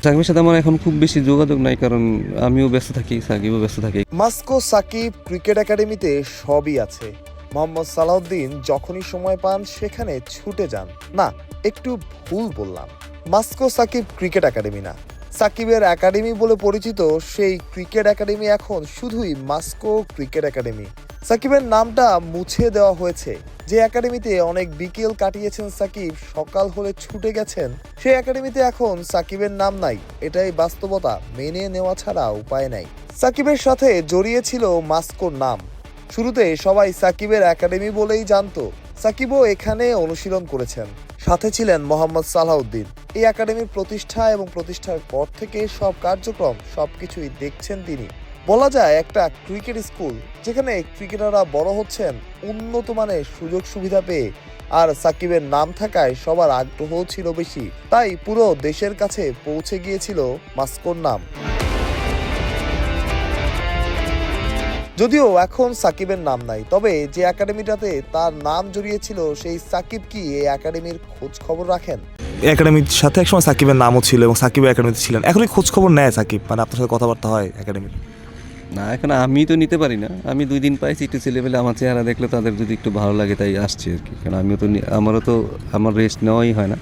সাকিবের সাথে আমার এখন খুব বেশি যোগাযোগ নাই, কারণ আমিও ব্যস্ত থাকি, সাকিবও ব্যস্ত থাকে। মাস্কো সাকিব ক্রিকেট একাডেমিতে সবই আছে। মোহাম্মদ সালাউদ্দিন যখনই সময় পান সেখানে ছুটে যান। না, একটু ভুল বললাম, মাস্কো সাকিব ক্রিকেট একাডেমি না, সাকিবের একাডেমি বলে পরিচিত সেই ক্রিকেট একাডেমি এখন শুধুই মাস্কো ক্রিকেট একাডেমি। সাকিবের নামটা মুছে দেওয়া হয়েছে। যে একাডেমিতে অনেক বিকেল কাটিয়েছেন সাকিব, সকাল হলে ছুটে গেছেন, সেই একাডেমিতে এখন সাকিবের নাম নাই। এটাই বাস্তবতা, মেনে নেওয়া ছাড়া উপায় নাই। সাকিবের সাথে জড়িয়ে ছিল মাস্কোর নাম। শুরুতে সবাই সাকিবের একাডেমি বলেই জানতো। সাকিবও এখানে অনুশীলন করেছেন, সাথে ছিলেন মোহাম্মদ সালাউদ্দিন। এই একাডেমির প্রতিষ্ঠা এবং প্রতিষ্ঠার পর থেকে সব কার্যক্রম সবকিছুই দেখছেন তিনি। বলা যায় একটা ক্রিকেট স্কুল, যেখানে ক্রিকেটাররা বড় হচ্ছেন উন্নত মানের সুযোগ সুবিধা পেয়ে। আর সাকিবের নাম থাকায় সবার আগ্রহ ছিল বেশি, তাই পুরো দেশের কাছে পৌঁছে গিয়েছিল মাস্কোর নাম। যদিও এখন সাকিবের নাম নাই, তবে যে একাডেমিটাতে তার নাম জড়িয়েছিল সেই সাকিব কি এই একাডেমির খোঁজ খবর রাখেন? একাডেমির সাথে একসময় সাকিবের নামও ছিল এবং সাকিব একাডেমিতে ছিলেন। এখনই খোঁজ খবর নেয় সাকিব, মানে আপনার সাথে কথাবার্তা হয় একাডেমির? না, এখন আমি তো নিতে পারি না। আমি 2 দিন পাইছি, একটু ছেলেবেলে আমার চেহারা দেখলে তাদের যদি একটু ভালো লাগে তাই আসছি আর কি। কারণ আমিও তো আমার রেস্ট নেওয়াই হয় না।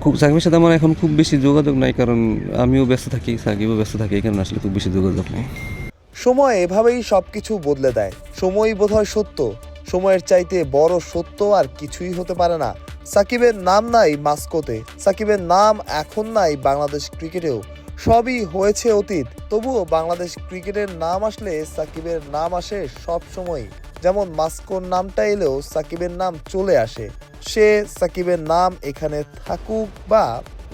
খুব সাকিবের সাথে আমার এখন খুব বেশি যোগাযোগ নাই, কারণ আমিও ব্যস্ত থাকি, সাকিবও ব্যস্ত থাকে, এই কারণে আসলে খুব বেশি যোগাযোগ নেই। সময় এভাবেই সবকিছু বদলে দেয়। সময়ই বোধহয় সত্য। সময়ের চাইতে বড় সত্য আর কিছুই হতে পারে না। সাকিবের নাম নাই মাস্কোতে, সাকিবের নাম এখন নাই বাংলাদেশ ক্রিকেটেও। সবই হয়েছে অতীত, তবুও বাংলাদেশ ক্রিকেটের নাম আসলে সাকিবের নাম আসে সব সময়। যেমন মাস্কোর নামটা এলেও সাকিবের নাম চলে আসে। সে সাকিবের নাম এখানে থাকুক বা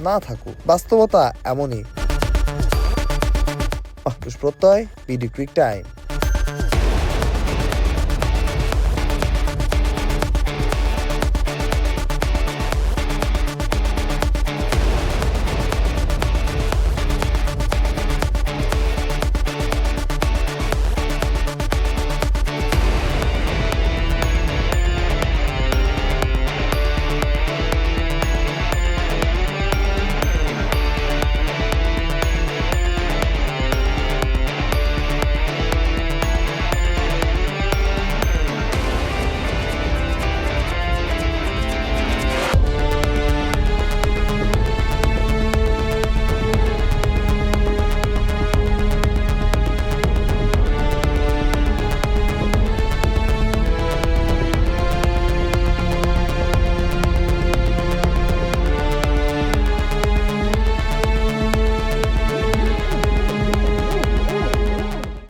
না থাকুক, বাস্তবতা এমনই। প্রত্যয়, বিডি ক্রিক টাইম।